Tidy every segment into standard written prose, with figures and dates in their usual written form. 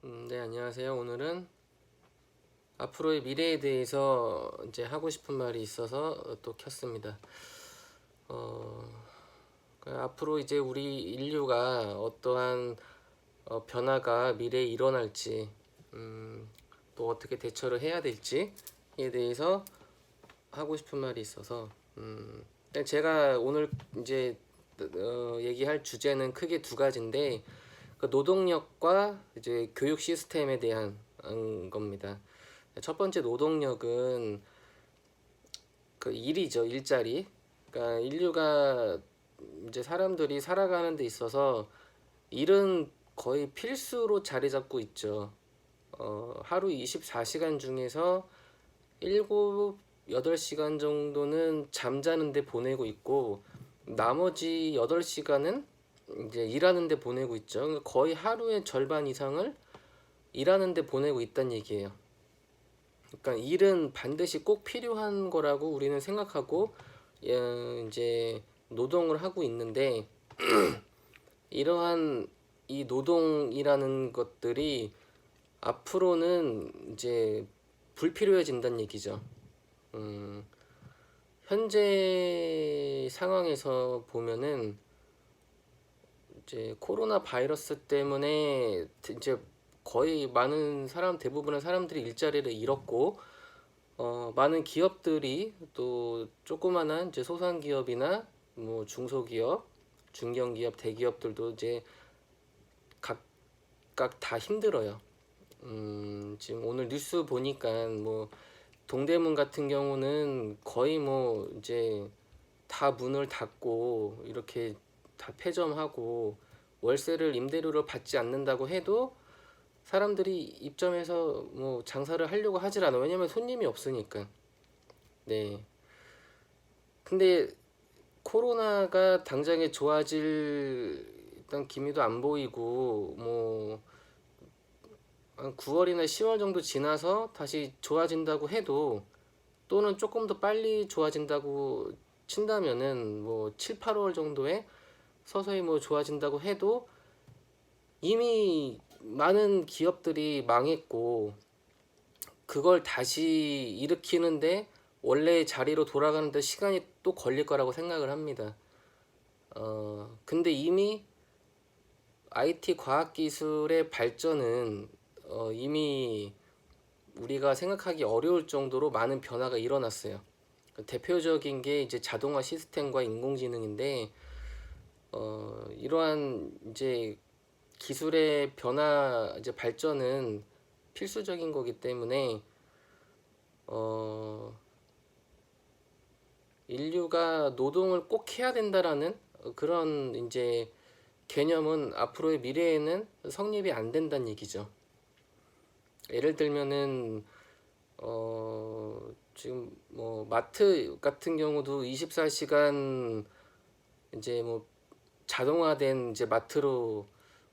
네, 안녕하세요. 오늘은 앞으로의 미래에 대해서 이제 하고 싶은 말이 있어서 또 켰습니다. 어, 앞으로 이제 우리 인류가 어떠한 변화가 미래에 일어날지, 또 어떻게 대처를 해야 될지에 대해서 하고 싶은 말이 있어서, 일단 제가 오늘 이제 얘기할 주제는 크게 두 가지인데, 그 노동력과 이제 교육 시스템에 대한 겁니다. 첫 번째 노동력은 그 일이죠, 일자리. 그러니까 인류가 이제 사람들이 살아가는 데 있어서 일은 거의 필수로 자리 잡고 있죠. 하루 24시간 중에서 7, 8시간 정도는 잠자는 데 보내고 있고 나머지 8시간은 이제 일하는 데 보내고 있죠. 그러니까 거의 하루의 절반 이상을 일하는 데 보내고 있다는 얘기예요. 그러니까 일은 반드시 꼭 필요한 거라고 우리는 생각하고 이제 노동을 하고 있는데 이러한 이 노동이라는 것들이 앞으로는 이제 불필요해진다는 얘기죠. 음, 현재 상황에서 보면은 이제 코로나 바이러스 때문에 이제 거의 많은 사람 대부분의 사람들이 일자리를 잃었고 많은 기업들이 또 조그마한 이제 소상기업이나 뭐 중소기업, 중견기업, 대기업들도 이제 각각 다 힘들어요. 지금 오늘 뉴스 보니까 뭐 동대문 같은 경우는 거의 뭐 이제 다 문을 닫고 이렇게 다 폐점하고 월세를 임대료를 받지 않는다고 해도 사람들이 입점해서 뭐 장사를 하려고 하질 않아. 왜냐면 손님이 없으니까. 네. 근데 코로나가 당장에 좋아질 일단 기미도 안 보이고 뭐 한 9월이나 10월 정도 지나서 다시 좋아진다고 해도 또는 조금 더 빨리 좋아진다고 친다면은 뭐 7, 8월 정도에 서서히 뭐 좋아진다고 해도 이미 많은 기업들이 망했고 그걸 다시 일으키는데 원래 자리로 돌아가는데 시간이 또 걸릴 거라고 생각을 합니다. 근데 이미 IT 과학기술의 발전은 이미 우리가 생각하기 어려울 정도로 많은 변화가 일어났어요. 대표적인 게 이제 자동화 시스템과 인공지능인데 이러한 이제 기술의 변화 이제 발전은 필수적인 거기 때문에 어, 인류가 노동을 꼭 해야 된다라는 그런 이제 개념은 앞으로의 미래에는 성립이 안 된다는 얘기죠. 예를 들면은 지금 뭐 마트 같은 경우도 24시간 이제 뭐 자동화된 이제 마트로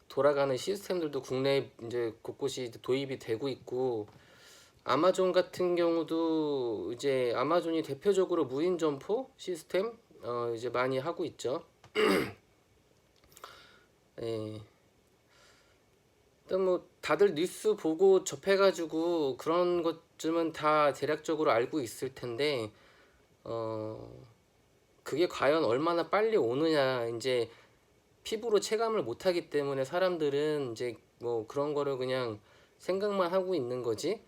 돌아가는 시스템들도 국내에 이제 곳곳이 도입이 되고 있고 아마존 같은 경우도 이제 아마존이 대표적으로 무인 점포 시스템 이제 많이 하고 있죠. 예. 일단 뭐 다들 뉴스 보고 접해가지고 그런 것쯤은 다 대략적으로 알고 있을 텐데 어 그게 과연 얼마나 빨리 오느냐 이제 피부로 체감을 못하기 때문에 사람들은 이제 뭐 그런 거를 그냥 생각만 하고 있는 거지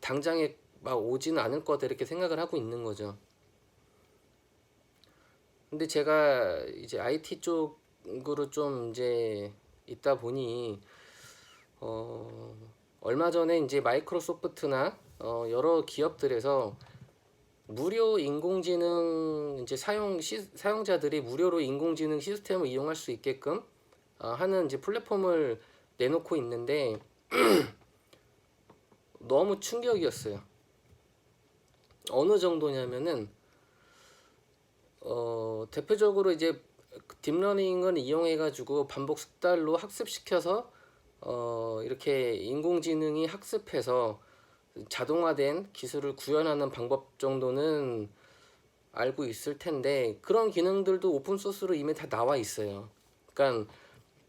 당장에 막 오지는 않을 거다 이렇게 생각을 하고 있는 거죠. 근데 제가 이제 IT 쪽으로 좀 이제 있다 보니 어 얼마 전에 이제 마이크로소프트나 여러 기업들에서 무료 인공지능 이제 사용자들이 무료로 인공지능 시스템을 이용할 수 있게끔 하는 이제 플랫폼을 내놓고 있는데 너무 충격이었어요. 어느 정도냐면은 대표적으로 이제 딥러닝을 이용해 가지고 반복 숙달로 학습시켜서 이렇게 인공지능이 학습해서 자동화된 기술을 구현하는 방법 정도는 알고 있을 텐데 그런 기능들도 오픈 소스로 이미 다 나와 있어요. 그러니까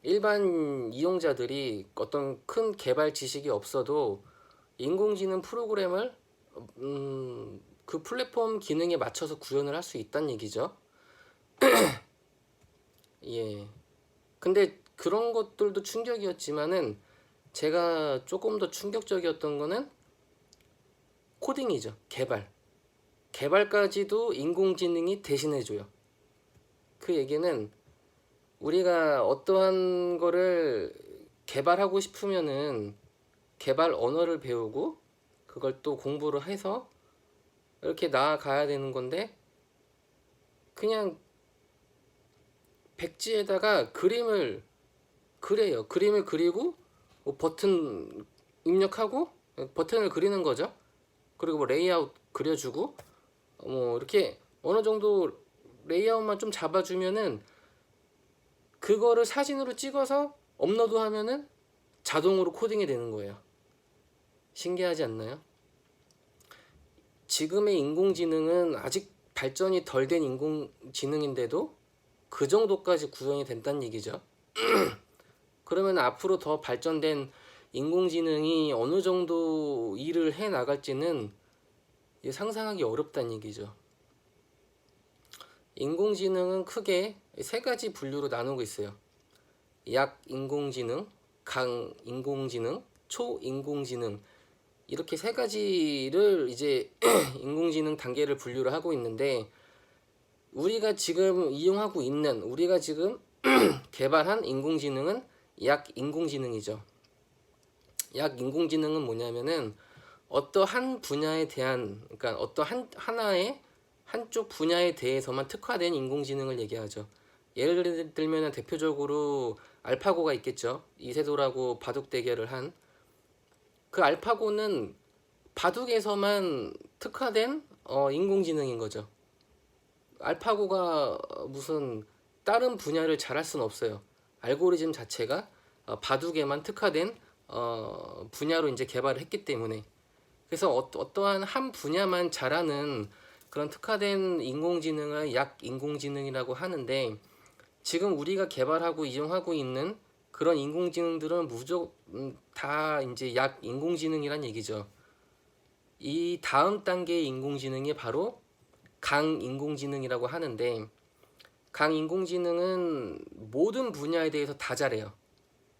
일반 이용자들이 어떤 큰 개발 지식이 없어도 인공지능 프로그램을 그 플랫폼 기능에 맞춰서 구현을 할 수 있다는 얘기죠. 예. 근데 그런 것들도 충격이었지만은 제가 조금 더 충격적이었던 거는 코딩이죠. 개발까지도 인공지능이 대신해줘요. 그 얘기는 우리가 어떠한 거를 개발하고 싶으면은 개발 언어를 배우고 그걸 또 공부를 해서 이렇게 나아가야 되는 건데, 그냥 백지에다가 그림을 그려요. 그림을 그리고 뭐 버튼 입력하고 버튼을 그리는 거죠. 그리고 뭐 레이아웃 그려주고 뭐 이렇게 어느 정도 레이아웃만 좀 잡아주면은 그거를 사진으로 찍어서 업로드하면은 자동으로 코딩이 되는 거예요. 신기하지 않나요? 지금의 인공지능은 아직 발전이 덜 된 인공지능인데도 그 정도까지 구현이 된다는 얘기죠. 그러면 앞으로 더 발전된 인공지능이 어느 정도 일을 해 나갈지는 상상하기 어렵다는 얘기죠. 인공지능은 크게 세 가지 분류로 나누고 있어요. 약 인공지능, 강 인공지능, 초 인공지능, 이렇게 세 가지를 이제 인공지능 단계를 분류를 하고 있는데, 우리가 지금 이용하고 있는, 우리가 지금 개발한 인공지능은 약 인공지능이죠. 약 인공지능은 뭐냐면은 어떠한 분야에 대한, 그러니까 하나의 한쪽 분야에 대해서만 특화된 인공지능을 얘기하죠. 예를 들면 대표적으로 알파고가 있겠죠. 이세돌하고 바둑 대결을 한 그 알파고는 바둑에서만 특화된 인공지능인 거죠. 알파고가 무슨 다른 분야를 잘할 수는 없어요. 알고리즘 자체가 바둑에만 특화된 분야로 이제 개발을 했기 때문에. 그래서 어떠한 한 분야만 잘하는 그런 특화된 인공지능을 약 인공지능이라고 하는데, 지금 우리가 개발하고 이용하고 있는 그런 인공지능들은 무조건 다 이제 약 인공지능이란 얘기죠. 이 다음 단계의 인공지능이 바로 강 인공지능이라고 하는데, 강 인공지능은 모든 분야에 대해서 다 잘해요.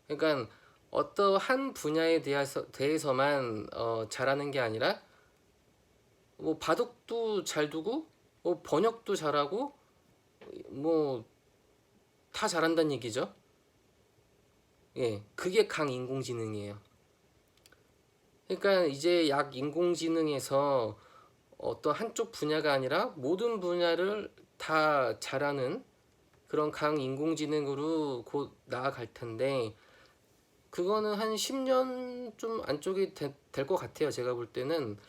그러니까 어떠한 분야에 대해서만 잘하는 게 아니라 뭐 바둑도 잘 두고 뭐 번역도 잘하고 뭐 다 잘한다는 얘기죠. 예, 그게 강 인공지능이에요. 그러니까 이제 약 인공지능에서 어떤 한쪽 분야가 아니라 모든 분야를 다 잘하는 그런 강 인공지능으로 곧 나아갈 텐데, 그거는 한 10년 좀 안쪽이 될 것 같아요. 제가 볼 때는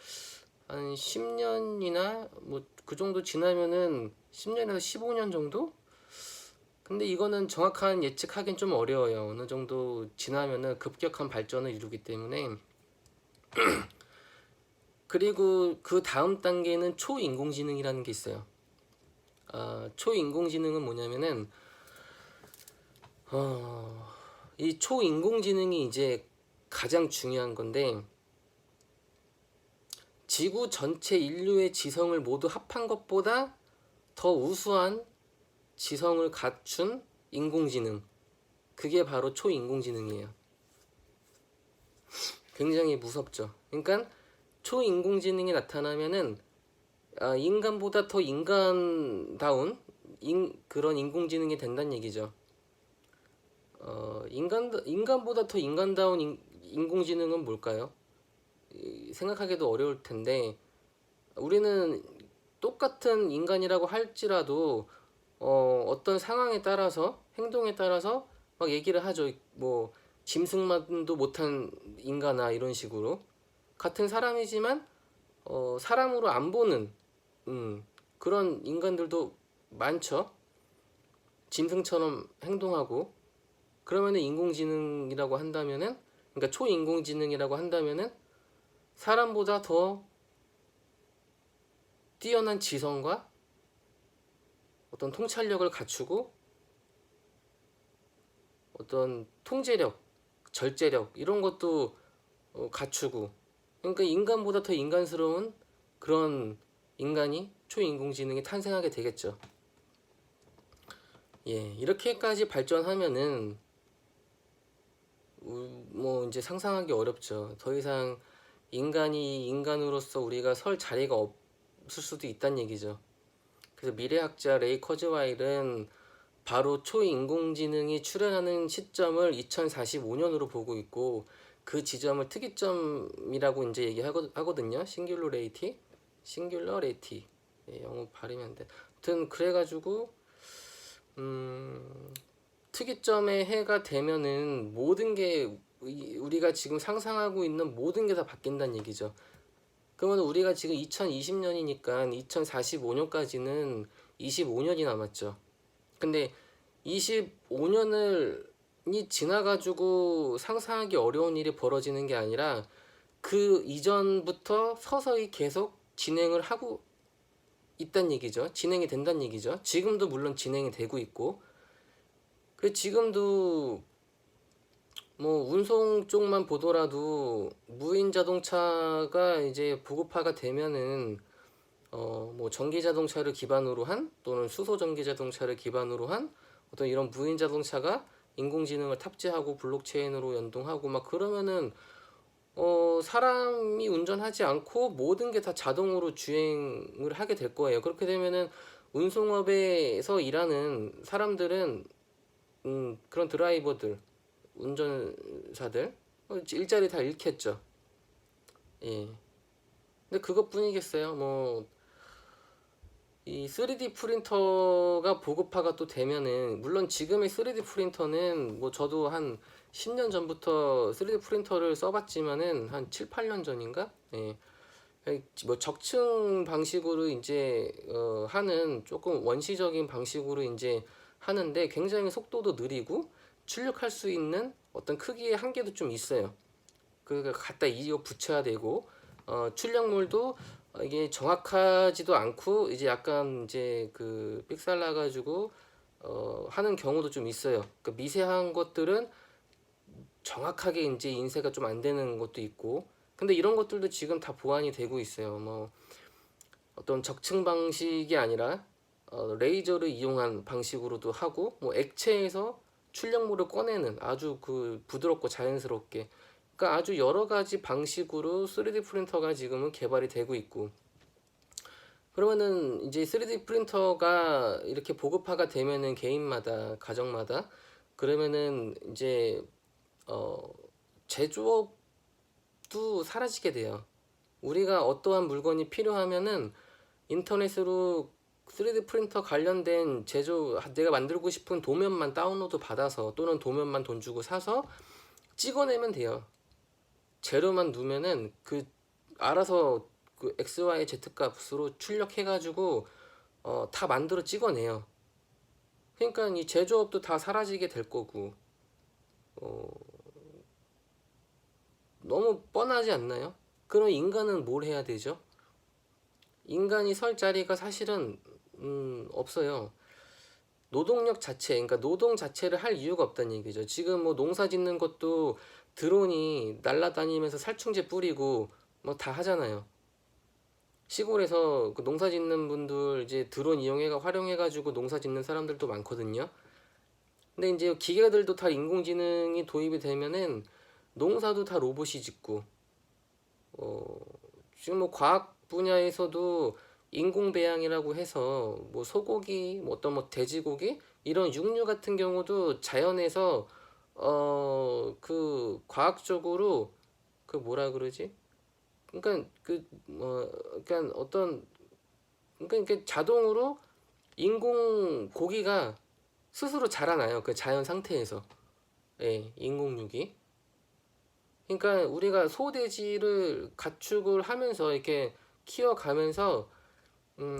한 10년이나 뭐 그 정도 지나면은 10년에서 15년 정도? 근데 이거는 정확한 예측하기는 좀 어려워요. 어느 정도 지나면은 급격한 발전을 이루기 때문에. 그리고 그 다음 단계는 초인공지능이라는 게 있어요. 초인공지능은 뭐냐면은 이 초인공지능이 이제 가장 중요한 건데, 지구 전체 인류의 지성을 모두 합한 것보다 더 우수한 지성을 갖춘 인공지능, 그게 바로 초인공지능이에요. 굉장히 무섭죠. 그러니까 초인공지능이 나타나면은 인간보다 더 인간다운 그런 인공지능이 된다는 얘기죠. 인간보다 더 인간다운 인공지능은 뭘까요? 생각하기도 어려울 텐데, 우리는 똑같은 인간이라고 할지라도 어떤 상황에 따라서, 행동에 따라서 막 얘기를 하죠. 뭐 짐승만도 못한 인간아, 이런 식으로. 같은 사람이지만 사람으로 안 보는 그런 인간들도 많죠. 짐승처럼 행동하고. 그러면은 인공지능이라고 한다면은, 그러니까 초인공지능이라고 한다면은 사람보다 더 뛰어난 지성과 어떤 통찰력을 갖추고 어떤 통제력, 절제력 이런 것도 갖추고, 그러니까 인간보다 더 인간스러운 그런 인간이 초인공지능이 탄생하게 되겠죠. 예, 이렇게까지 발전하면은 뭐 이제 상상하기 어렵죠. 더 이상 인간이 인간으로서 우리가 설 자리가 없을 수도 있다는 얘기죠. 그래서 미래학자 레이 커즈와일은 바로 초인공지능이 출현하는 시점을 2045년으로 보고 있고, 그 지점을 특이점이라고 이제 얘기하거든요. 싱귤러레이티. 예, 영어 발음이 안 돼. 아무튼 그래가지고 특이점의 해가 되면은 모든 게 우리가 지금 상상하고 있는 모든 게 다 바뀐다는 얘기죠. 그러면 우리가 지금 2020년이니까 2045년까지는 25년이 남았죠. 근데 25년을 지나가지고 상상하기 어려운 일이 벌어지는 게 아니라 그 이전부터 서서히 계속 진행을 하고 있단 얘기죠. 진행이 된다는 얘기죠. 지금도 물론 진행이 되고 있고, 그 지금도 뭐 운송 쪽만 보더라도 무인 자동차가 이제 보급화가 되면은 뭐 전기 자동차를 기반으로 한 또는 수소 전기 자동차를 기반으로 한 어떤 이런 무인 자동차가 인공지능을 탑재하고 블록체인으로 연동하고 막 그러면은 사람이 운전하지 않고 모든 게 다 자동으로 주행을 하게 될 거예요. 그렇게 되면은 운송업에서 일하는 사람들은 그런 드라이버들, 운전사들 일자리 다 잃겠죠. 예. 근데 그것뿐이겠어요. 뭐 이 3D 프린터가 보급화가 또 되면은, 물론 지금의 3D 프린터는 뭐 저도 한 10년 전부터 3D 프린터를 써봤지만은 한 7, 8년 전인가? 예. 뭐 적층 방식으로 이제 하는 조금 원시적인 방식으로 이제 하는데 굉장히 속도도 느리고 출력할 수 있는 어떤 크기의 한계도 좀 있어요. 그러니까 갖다 이어 붙여야 되고 출력물도 이게 정확하지도 않고 이제 약간 이제 그 삑살 나가지고 하는 경우도 좀 있어요. 그 미세한 것들은 정확하게 이제 인쇄가 좀 안 되는 것도 있고, 근데 이런 것들도 지금 다 보완이 되고 있어요. 뭐 어떤 적층 방식이 아니라 레이저를 이용한 방식으로도 하고, 뭐 액체에서 출력물을 꺼내는 아주 그 부드럽고 자연스럽게, 그러니까 아주 여러 가지 방식으로 3D 프린터가 지금은 개발이 되고 있고, 그러면은 이제 3D 프린터가 이렇게 보급화가 되면은 개인마다 가정마다 그러면은 이제 제조업도 사라지게 돼요. 우리가 어떠한 물건이 필요하면은 인터넷으로 3D 프린터 관련된 제조, 내가 만들고 싶은 도면만 다운로드 받아서 또는 도면만 돈 주고 사서 찍어내면 돼요. 재료만 누면은 그 알아서 그 X, Y, Z 값으로 출력해가지고 다 만들어 찍어내요. 그러니까 이 제조업도 다 사라지게 될 거고, 어, 너무 뻔하지 않나요? 그럼 인간은 뭘 해야 되죠? 인간이 설 자리가 사실은 없어요. 노동력 자체, 그러니까 노동 자체를 할 이유가 없다는 얘기죠. 지금 뭐 농사 짓는 것도 드론이 날아다니면서 살충제 뿌리고 뭐 다 하잖아요. 시골에서 그 농사 짓는 분들 이제 드론 활용해가지고 농사 짓는 사람들도 많거든요. 근데 이제 기계들도 다 인공지능이 도입이 되면은 농사도 다 로봇이 짓고, 어, 지금 뭐 과학 분야에서도 인공배양이라고 해서 뭐 소고기, 뭐 어떤 뭐 돼지고기 이런 육류 같은 경우도 자연에서 그 과학적으로 그 뭐라 그러지? 그러니까 그러니까 어떤 그러니까 이게 자동으로 인공 고기가 스스로 자라나요. 그 자연 상태에서. 예, 인공육이. 그러니까 우리가 소돼지를 가축을 하면서 이렇게 키워가면서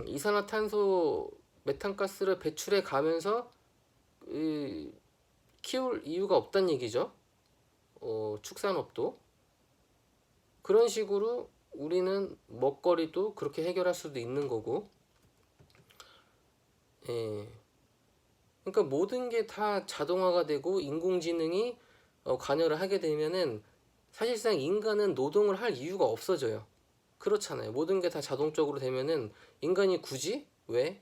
이산화탄소 메탄가스를 배출해 가면서 키울 이유가 없다는 얘기죠. 축산업도 그런 식으로 우리는 먹거리도 그렇게 해결할 수도 있는 거고, 예. 그러니까 모든 게 다 자동화가 되고 인공지능이 관여를 하게 되면은 사실상 인간은 노동을 할 이유가 없어져요. 그렇잖아요. 모든 게 다 자동적으로 되면은 인간이 굳이 왜?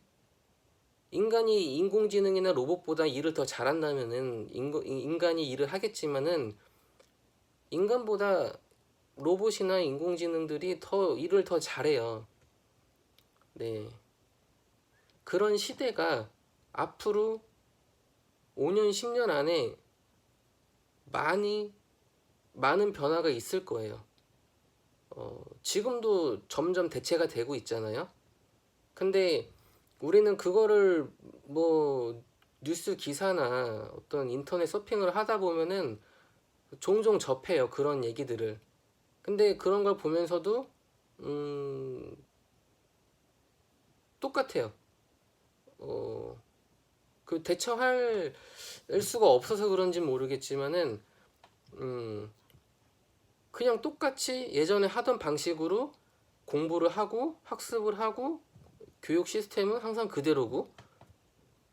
인간이 인공지능이나 로봇보다 일을 더 잘한다면은 인간이 일을 하겠지만은 인간보다 로봇이나 인공지능들이 더 일을 더 잘해요. 네. 그런 시대가 앞으로 5년, 10년 안에 많은 변화가 있을 거예요. 지금도 점점 대체가 되고 있잖아요. 근데 우리는 그거를 뭐 뉴스 기사나 어떤 인터넷 서핑을 하다 보면은 종종 접해요. 그런 얘기들을. 근데 그런 걸 보면서도 똑같아요. 그 대처할 수가 없어서 그런지 모르겠지만은 그냥 똑같이 예전에 하던 방식으로 공부를 하고 학습을 하고 교육 시스템은 항상 그대로고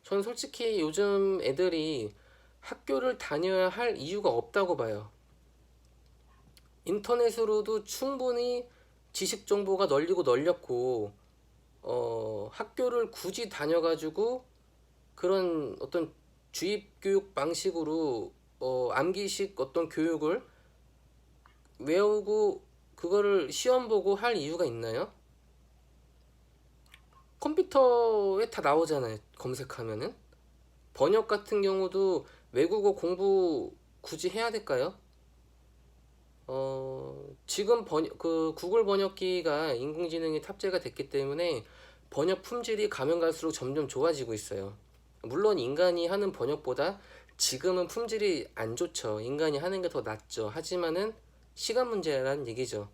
전 솔직히 요즘 애들이 학교를 다녀야 할 이유가 없다고 봐요. 인터넷으로도 충분히 지식 정보가 널리고 널렸고 학교를 굳이 다녀가지고 그런 어떤 주입 교육 방식으로 암기식 어떤 교육을 외우고 그거를 시험 보고 할 이유가 있나요? 컴퓨터에 다 나오잖아요. 검색하면은. 번역 같은 경우도 외국어 공부 굳이 해야 될까요? 지금 그 구글 번역기가 인공지능이 탑재가 됐기 때문에 번역 품질이 가면 갈수록 점점 좋아지고 있어요. 물론 인간이 하는 번역보다 지금은 품질이 안 좋죠. 인간이 하는 게 더 낫죠. 하지만은 시간 문제라는 얘기죠.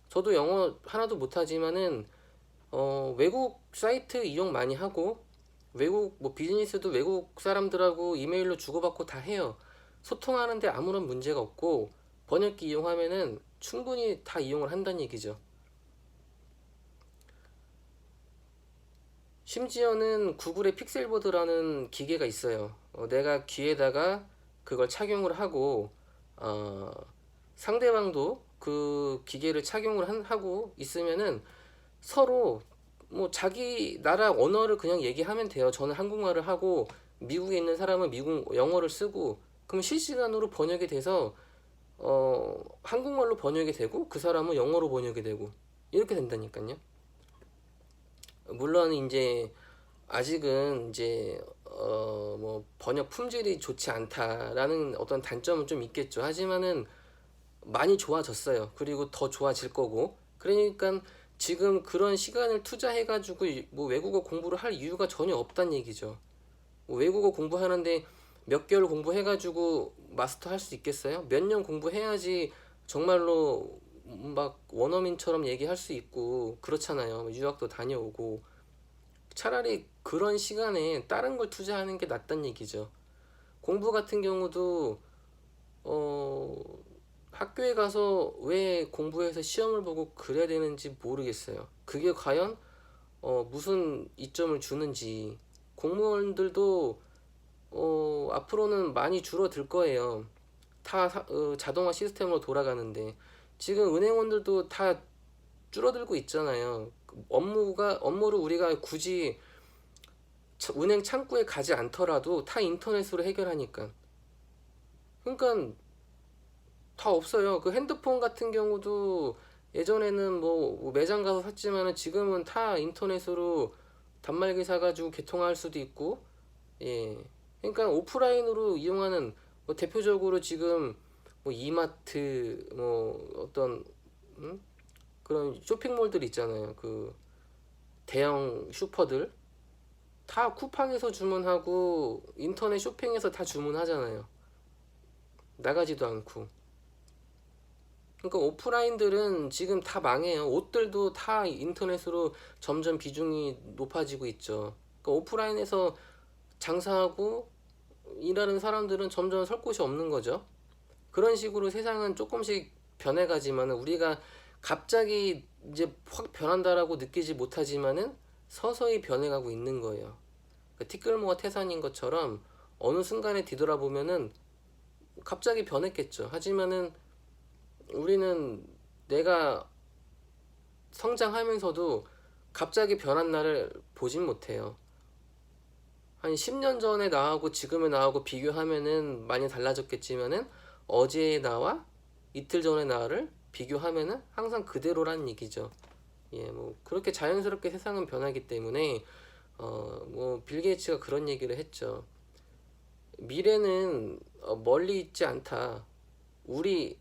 저도 영어 하나도 못하지만은 외국 사이트 이용 많이 하고 외국 뭐 비즈니스도 외국 사람들하고 이메일로 주고받고 다 해요. 소통하는데 아무런 문제가 없고 번역기 이용하면은 충분히 다 이용을 한다는 얘기죠. 심지어는 구글의 픽셀보드라는 기계가 있어요. 내가 귀에다가 그걸 착용을 하고 어, 상대방도 그 기계를 착용을 하고 있으면은 서로 뭐 자기 나라 언어를 그냥 얘기하면 돼요. 저는 한국말을 하고 미국에 있는 사람은 미국 영어를 쓰고 그럼 실시간으로 번역이 돼서 한국말로 번역이 되고 그 사람은 영어로 번역이 되고 이렇게 된다니까요. 물론 이제 아직은 이제 뭐 번역 품질이 좋지 않다라는 어떤 단점은 좀 있겠죠. 하지만은 많이 좋아졌어요. 그리고 더 좋아질 거고. 그러니까 지금 그런 시간을 투자해가지고 뭐 외국어 공부를 할 이유가 전혀 없단 얘기죠. 뭐 외국어 공부하는데 몇 개월 공부해가지고 마스터 할 수 있겠어요? 몇 년 공부해야지 정말로 막 원어민처럼 얘기할 수 있고 그렇잖아요. 유학도 다녀오고 차라리 그런 시간에 다른 걸 투자하는 게 낫단 얘기죠. 공부 같은 경우도 어, 학교에 가서 왜 공부해서 시험을 보고 그래야 되는지 모르겠어요. 그게 과연 무슨 이점을 주는지 공무원들도 앞으로는 많이 줄어들 거예요. 다 자동화 시스템으로 돌아가는데 지금 은행원들도 다 줄어들고 있잖아요. 업무를 우리가 굳이 은행 창구에 가지 않더라도 다 인터넷으로 해결하니까. 그러니까 다 없어요. 그 핸드폰 같은 경우도 예전에는 뭐 매장 가서 샀지만은 지금은 다 인터넷으로 단말기 사가지고 개통할 수도 있고, 예. 그러니까 오프라인으로 이용하는 뭐 대표적으로 지금 뭐 이마트 뭐 어떤 그런 쇼핑몰들 있잖아요. 그 대형 슈퍼들 다 쿠팡에서 주문하고 인터넷 쇼핑에서 다 주문하잖아요. 나가지도 않고. 그러니까 오프라인들은 지금 다 망해요. 옷들도 다 인터넷으로 점점 비중이 높아지고 있죠. 그러니까 오프라인에서 장사하고 일하는 사람들은 점점 설 곳이 없는 거죠. 그런 식으로 세상은 조금씩 변해가지만 우리가 갑자기 이제 확 변한다라고 느끼지 못하지만은 서서히 변해가고 있는 거예요. 티끌모아 태산인 것처럼 어느 순간에 뒤돌아보면은 갑자기 변했겠죠. 하지만은 우리는 내가 성장하면서도 갑자기 변한 날을 보진 못해요. 한 10년 전에 나하고 지금의 나하고 비교하면은 많이 달라졌겠지만은 어제의 나와 이틀 전의 나를 비교하면은 항상 그대로란 얘기죠. 예, 뭐 그렇게 자연스럽게 세상은 변하기 때문에 뭐 빌 게이츠가 그런 얘기를 했죠. 미래는 멀리 있지 않다. 우리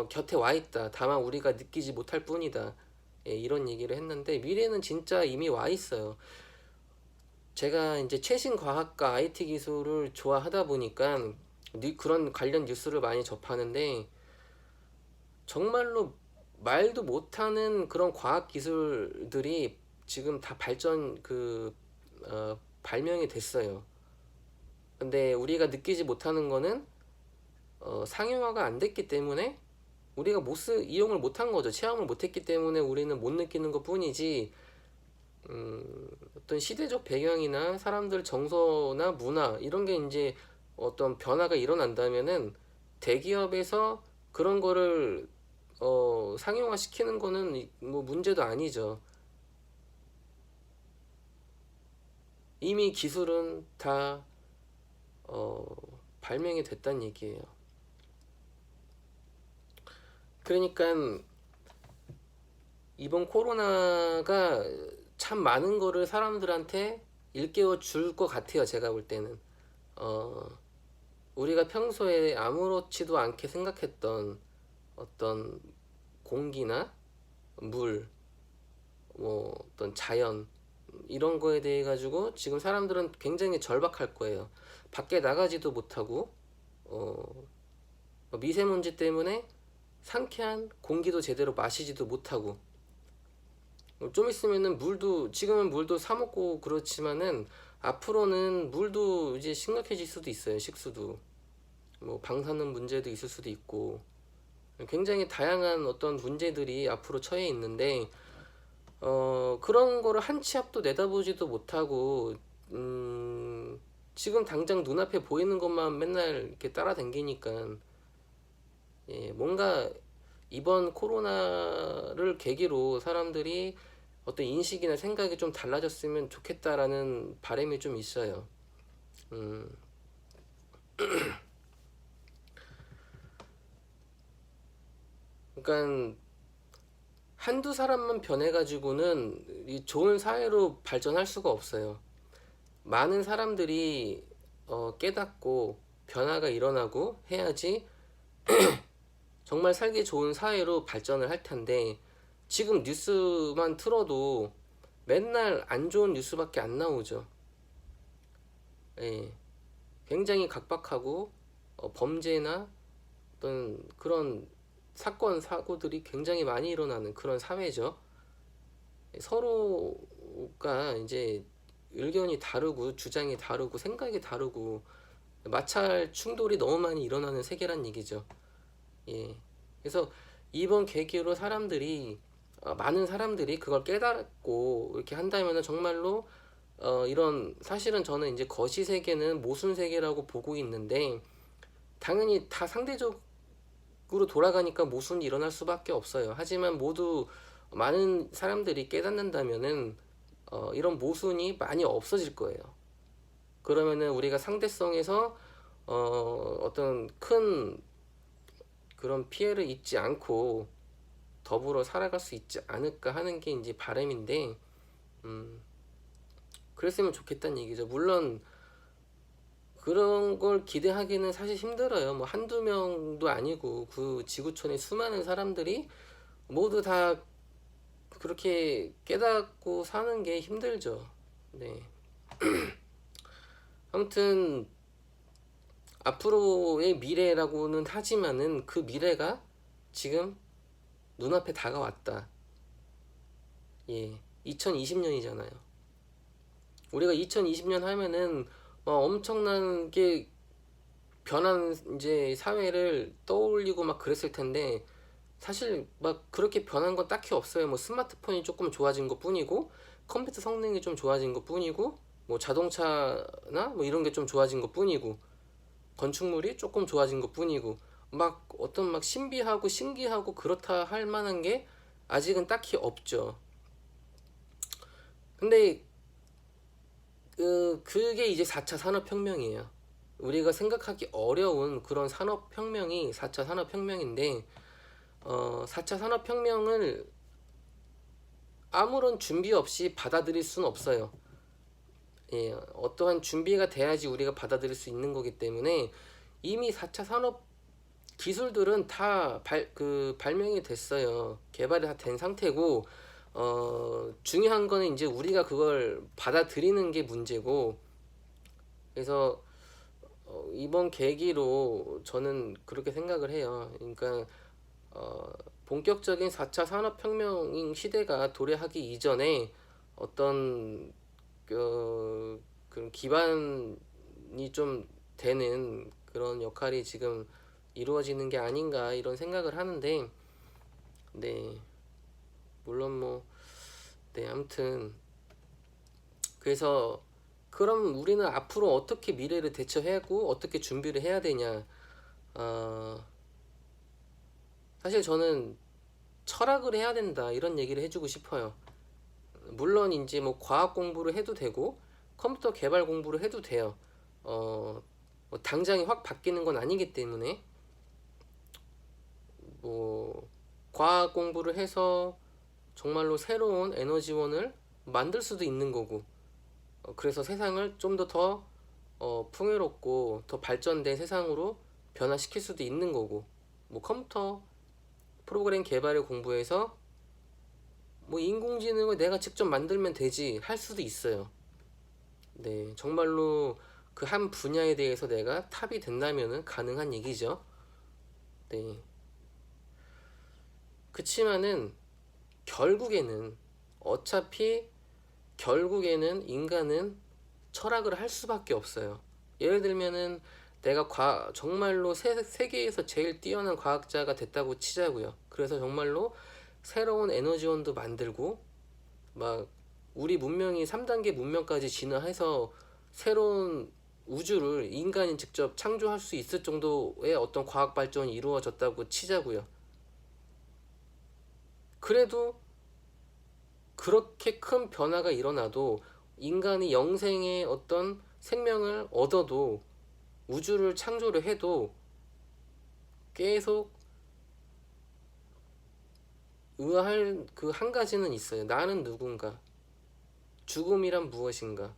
곁에 와 있다. 다만 우리가 느끼지 못할 뿐이다. 예, 이런 얘기를 했는데 미래는 진짜 이미 와 있어요. 제가 이제 최신 과학과 IT 기술을 좋아하다 보니까 그런 관련 뉴스를 많이 접하는데 정말로 말도 못하는 그런 과학 기술들이 지금 다 발명이 됐어요. 근데 우리가 느끼지 못하는 거는 상용화가 안 됐기 때문에 우리가 이용을 못한 거죠. 체험을 못했기 때문에 우리는 못 느끼는 것 뿐이지, 어떤 시대적 배경이나 사람들 정서나 문화 이런 게 이제 어떤 변화가 일어난다면은 대기업에서 그런 거를 상용화 시키는 거는 뭐 문제도 아니죠. 이미 기술은 다 발명이 됐단 얘기예요. 그러니까 이번 코로나가 참 많은 거를 사람들한테 일깨워 줄 것 같아요. 제가 볼 때는 우리가 평소에 아무렇지도 않게 생각했던 어떤 공기나 물, 뭐 어떤 자연 이런 거에 대해 가지고 지금 사람들은 굉장히 절박할 거예요. 밖에 나가지도 못하고 미세먼지 때문에 상쾌한 공기도 제대로 마시지도 못하고, 좀 있으면은 지금은 물도 사 먹고 그렇지만은 앞으로는 물도 이제 심각해질 수도 있어요. 식수도 뭐 방사능 문제도 있을 수도 있고 굉장히 다양한 어떤 문제들이 앞으로 처해 있는데 그런 거를 한 치 앞도 내다보지도 못하고 지금 당장 눈앞에 보이는 것만 맨날 이렇게 따라다니니까, 예, 뭔가 이번 코로나를 계기로 사람들이 어떤 인식이나 생각이 좀 달라졌으면 좋겠다라는 바람이 좀 있어요. 그러니까 한두 사람만 변해가지고는 이 좋은 사회로 발전할 수가 없어요. 많은 사람들이 깨닫고 변화가 일어나고 해야지 정말 살기 좋은 사회로 발전을 할 텐데, 지금 뉴스만 틀어도 맨날 안 좋은 뉴스밖에 안 나오죠. 예, 굉장히 각박하고 범죄나 어떤 그런 사건 사고들이 굉장히 많이 일어나는 그런 사회죠. 서로가 이제 의견이 다르고 주장이 다르고 생각이 다르고 마찰 충돌이 너무 많이 일어나는 세계란 얘기죠. 예. 그래서 이번 계기로 많은 사람들이 그걸 깨닫고 이렇게 한다면은 정말로 이런, 사실은 저는 이제 거시 세계는 모순 세계라고 보고 있는데 당연히 다 상대적으로 돌아가니까 모순이 일어날 수밖에 없어요. 하지만 모두 많은 사람들이 깨닫는다면은 이런 모순이 많이 없어질 거예요. 그러면은 우리가 상대성에서 어떤 큰 그런 피해를 입지 않고 더불어 살아갈 수 있지 않을까 하는 게 이제 바람인데, 그랬으면 좋겠다는 얘기죠. 물론 그런 걸 기대하기는 사실 힘들어요. 뭐 한두 명도 아니고 그 지구촌의 수많은 사람들이 모두 다 그렇게 깨닫고 사는 게 힘들죠. 네. 아무튼 앞으로의 미래라고는 하지만은 그 미래가 지금 눈앞에 다가왔다. 예, 2020년이잖아요. 우리가 2020년 하면은 엄청난 게 변한 이제 사회를 떠올리고 막 그랬을 텐데 사실 막 그렇게 변한 건 딱히 없어요. 뭐 스마트폰이 조금 좋아진 것 뿐이고 컴퓨터 성능이 좀 좋아진 것 뿐이고 뭐 자동차나 뭐 이런 게 좀 좋아진 것 뿐이고, 건축물이 조금 좋아진 것 뿐이고, 막 어떤 막 신비하고 신기하고 그렇다 할 만한 게 아직은 딱히 없죠. 근데 그게 이제 4차 산업혁명이에요. 우리가 생각하기 어려운 그런 산업혁명이 4차 산업혁명인데, 4차 산업혁명을 아무런 준비 없이 받아들일 수는 없어요. 예, 어떠한 준비가 돼야지 우리가 받아들일 수 있는 거기 때문에 이미 4차 산업 기술들은 다 발명이 됐어요. 개발이 다 된 상태고, 중요한 거는 이제 우리가 그걸 받아들이는 게 문제고, 그래서 이번 계기로 저는 그렇게 생각을 해요. 그러니까 본격적인 4차 산업혁명 시대가 도래하기 이전에 어떤 그런 기반이 좀 되는 그런 역할이 지금 이루어지는 게 아닌가 이런 생각을 하는데, 네, 물론 뭐, 네, 아무튼 그래서 그럼 우리는 앞으로 어떻게 미래를 대처하고 어떻게 준비를 해야 되냐? 어, 사실 저는 철학을 해야 된다 이런 얘기를 해주고 싶어요. 물론 이제 뭐 과학 공부를 해도 되고 컴퓨터 개발 공부를 해도 돼요. 뭐 당장에 확 바뀌는 건 아니기 때문에 뭐 과학 공부를 해서 정말로 새로운 에너지원을 만들 수도 있는 거고, 그래서 세상을 좀 더 풍요롭고 더 발전된 세상으로 변화시킬 수도 있는 거고, 뭐 컴퓨터 프로그램 개발을 공부해서 뭐 인공지능을 내가 직접 만들면 되지 할 수도 있어요. 네, 정말로 그 한 분야에 대해서 내가 탑이 된다면은 가능한 얘기죠. 네. 그치만은 결국에는 어차피 결국에는 인간은 철학을 할 수밖에 없어요. 예를 들면은 내가 정말로 세계에서 제일 뛰어난 과학자가 됐다고 치자고요. 그래서 정말로 새로운 에너지원도 만들고 막 우리 문명이 3단계 문명까지 진화해서 새로운 우주를 인간이 직접 창조할 수 있을 정도의 어떤 과학 발전이 이루어졌다고 치자고요. 그래도 그렇게 큰 변화가 일어나도 인간이 영생의 어떤 생명을 얻어도 우주를 창조를 해도 계속 의아할 그 한 가지는 있어요. 나는 누군가? 죽음이란 무엇인가?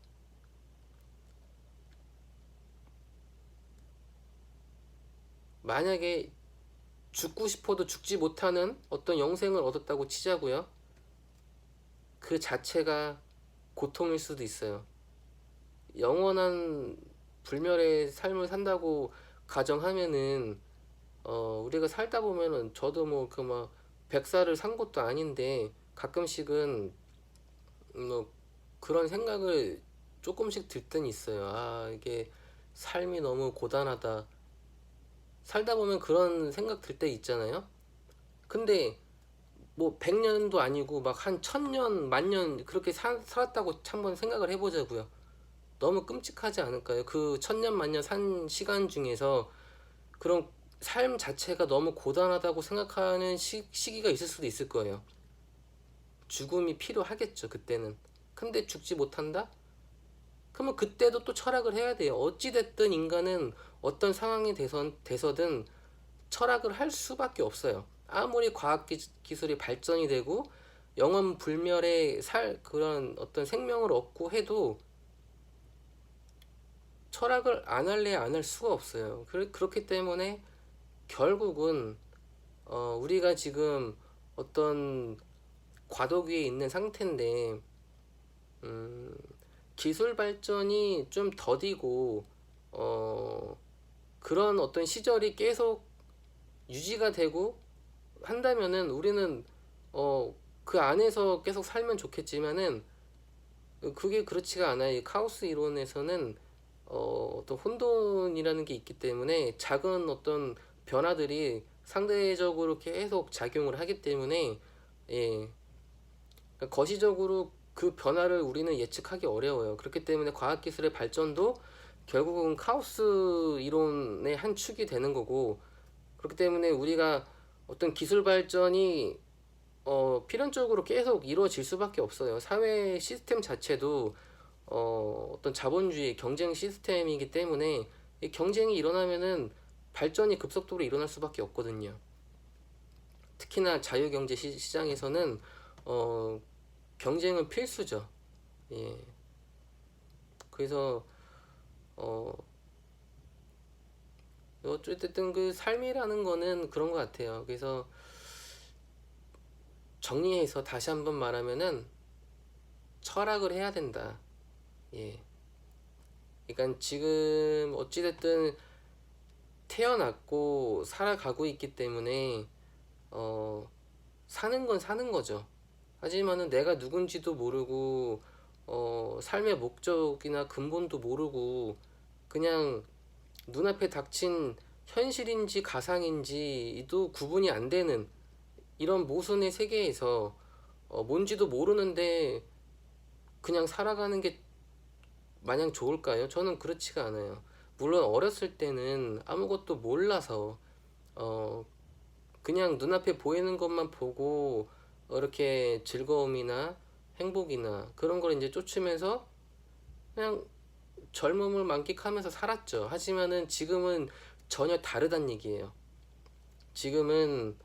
만약에 죽고 싶어도 죽지 못하는 어떤 영생을 얻었다고 치자고요. 그 자체가 고통일 수도 있어요. 영원한 불멸의 삶을 산다고 가정하면은 우리가 살다 보면은 저도 뭐 그 막 100살을 산 것도 아닌데 가끔씩은 뭐 그런 생각을 조금씩 들 때는 있어요. 아, 이게 삶이 너무 고단하다. 살다 보면 그런 생각 들 때 있잖아요. 근데 뭐 100년도 아니고 막 한 1000년, 만년 그렇게 살았다고 한번 생각을 해보자고요. 너무 끔찍하지 않을까요? 그 1000년, 만년 산 시간 중에서 그런 삶 자체가 너무 고단하다고 생각하는 시기가 있을 수도 있을 거예요. 죽음이 필요하겠죠, 그때는. 근데 죽지 못한다? 그러면 그때도 또 철학을 해야 돼요. 어찌됐든 인간은 어떤 상황이 돼서든 철학을 할 수밖에 없어요. 아무리 과학 기술이 발전이 되고 영원 불멸의 그런 어떤 생명을 얻고 해도 철학을 안 할래 안 할 수가 없어요. 그렇기 때문에 결국은 우리가 지금 어떤 과도기에 있는 상태인데, 음, 기술 발전이 좀 더디고 그런 어떤 시절이 계속 유지가 되고 한다면은 우리는 그 안에서 계속 살면 좋겠지만은 그게 그렇지가 않아요. 이 카오스 이론에서는 어떤 혼돈이라는 게 있기 때문에 작은 어떤 변화들이 상대적으로 계속 작용을 하기 때문에, 예, 그러니까 거시적으로 그 변화를 우리는 예측하기 어려워요. 그렇기 때문에 과학기술의 발전도 결국은 카오스 이론의 한 축이 되는 거고, 그렇기 때문에 우리가 어떤 기술 발전이 필연적으로 계속 이루어질 수밖에 없어요. 사회 시스템 자체도 어떤 자본주의 경쟁 시스템이기 때문에 이 경쟁이 일어나면은 발전이 급속도로 일어날 수밖에 없거든요. 특히나 자유경제 시장에서는 경쟁은 필수죠. 예. 그래서 어, 어쨌든 그 삶이라는 거는 그런 것 같아요. 그래서 정리해서 다시 한번 말하면은 철학을 해야 된다. 예. 그러니까 지금 어찌됐든 태어났고 살아가고 있기 때문에 사는 건 사는 거죠. 하지만은 내가 누군지도 모르고 삶의 목적이나 근본도 모르고 그냥 눈앞에 닥친 현실인지 가상인지도 구분이 안 되는 이런 모순의 세계에서 뭔지도 모르는데 그냥 살아가는 게 마냥 좋을까요? 저는 그렇지가 않아요. 물론 어렸을 때는 아무것도 몰라서 어 그냥 눈앞에 보이는 것만 보고 이렇게 즐거움이나 행복이나 그런 걸 이제 쫓으면서 그냥 젊음을 만끽하면서 살았죠. 하지만은 지금은 전혀 다르단 얘기예요. 지금은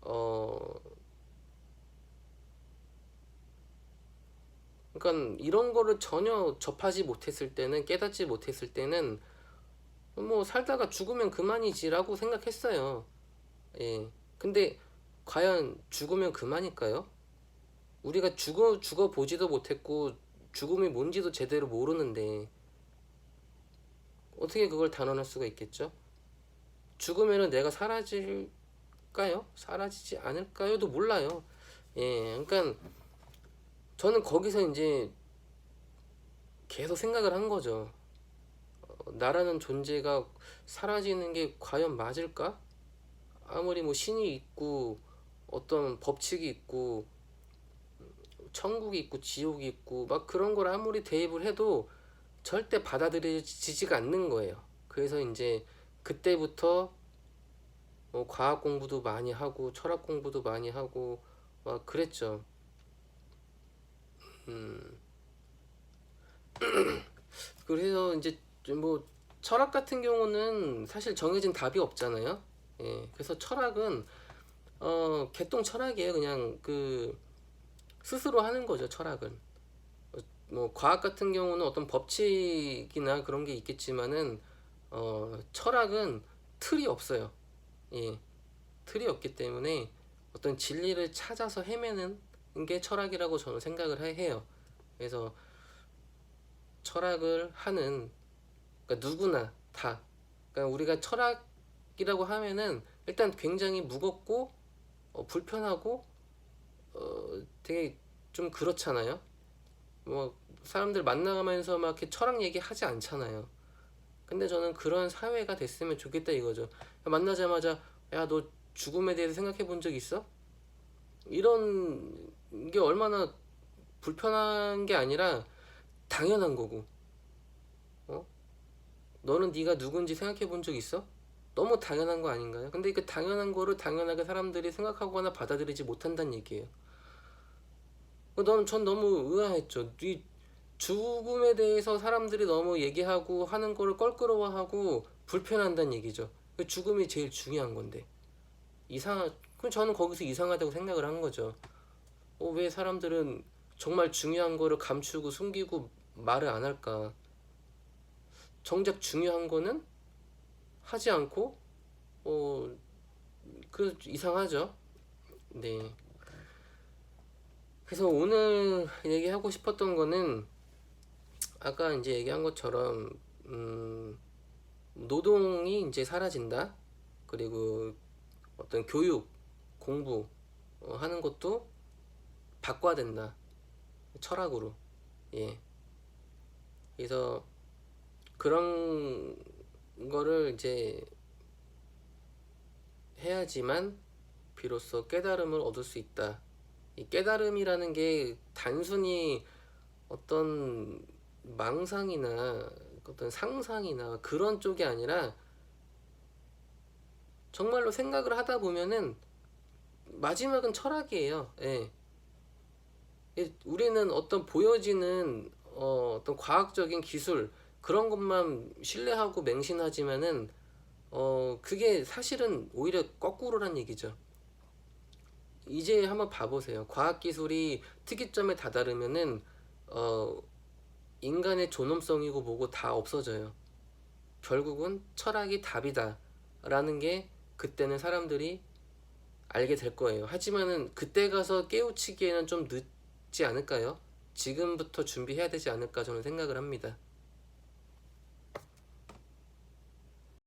어 그러니까 이런 거를 전혀 접하지 못했을 때는 깨닫지 못했을 때는 뭐 살다가 죽으면 그만이지라고 생각했어요. 예. 근데 과연 죽으면 그만일까요? 우리가 죽어 보지도 못했고 죽음이 뭔지도 제대로 모르는데 어떻게 그걸 단언할 수가 있겠죠? 죽으면은 내가 사라질까요? 사라지지 않을까요?도 몰라요. 예. 그러니까 저는 거기서 이제 계속 생각을 한 거죠. 나라는 존재가 사라지는 게 과연 맞을까? 아무리 뭐 신이 있고 어떤 법칙이 있고 천국이 있고 지옥이 있고 막 그런 걸 아무리 대입을 해도 절대 받아들여지지가 않는 거예요. 그래서 이제 그때부터 과학 공부도 많이 하고 철학 공부도 많이 하고 막 그랬죠. 음, 그래서 이제 뭐 철학 같은 경우는 사실 정해진 답이 없잖아요. 예, 그래서 철학은 개똥 철학이에요. 그냥 그 스스로 하는 거죠. 철학은 뭐 과학 같은 경우는 어떤 법칙이나 그런 게 있겠지만은 철학은 틀이 없어요. 예, 틀이 없기 때문에 어떤 진리를 찾아서 헤매는 게 철학이라고 저는 생각을 해요. 그래서 철학을 하는 그러니까 누구나 다 그러니까 우리가 철학이라고 하면은 일단 굉장히 무겁고 불편하고 되게 좀 그렇잖아요. 뭐 사람들 만나가면서 막 이렇게 철학 얘기 하지 않잖아요. 근데 저는 그런 사회가 됐으면 좋겠다 이거죠. 만나자마자 야 너 죽음에 대해서 생각해 본 적 있어? 이런 게 얼마나 불편한 게 아니라 당연한 거고 어? 너는 네가 누군지 생각해 본 적 있어? 너무 당연한 거 아닌가요? 근데 그 당연한 거를 당연하게 사람들이 생각하거나 받아들이지 못한다는 얘기예요. 전 너무 의아했죠. 네 죽음에 대해서 사람들이 너무 얘기하고 하는 거를 껄끄러워하고 불편한다는 얘기죠. 그 죽음이 제일 중요한 건데 그럼 저는 거기서 이상하다고 생각을 한 거죠. 왜 사람들은 정말 중요한 거를 감추고 숨기고 말을 안 할까? 정작 중요한 거는 하지 않고 그 이상하죠. 네. 그래서 오늘 얘기하고 싶었던 거는 아까 이제 얘기한 것처럼 노동이 이제 사라진다. 그리고 어떤 교육, 공부 하는 것도 바꿔야 된다. 철학으로. 예. 그래서 그런 거를 이제 해야지만 비로소 깨달음을 얻을 수 있다. 이 깨달음이라는 게 단순히 어떤 망상이나 어떤 상상이나 그런 쪽이 아니라 정말로 생각을 하다 보면은 마지막은 철학이에요. 예. 우리는 어떤 보여지는 어떤 과학적인 기술 그런 것만 신뢰하고 맹신하지만은 그게 사실은 오히려 거꾸로란 얘기죠. 이제 한번 봐보세요. 과학기술이 특이점에 다다르면은 인간의 존엄성이고 뭐고 다 없어져요. 결국은 철학이 답이다 라는 게 그때는 사람들이 알게 될 거예요. 하지만은 그때 가서 깨우치기에는 좀 늦지 않을까요? 지금부터 준비해야 되지 않을까 저는 생각을 합니다.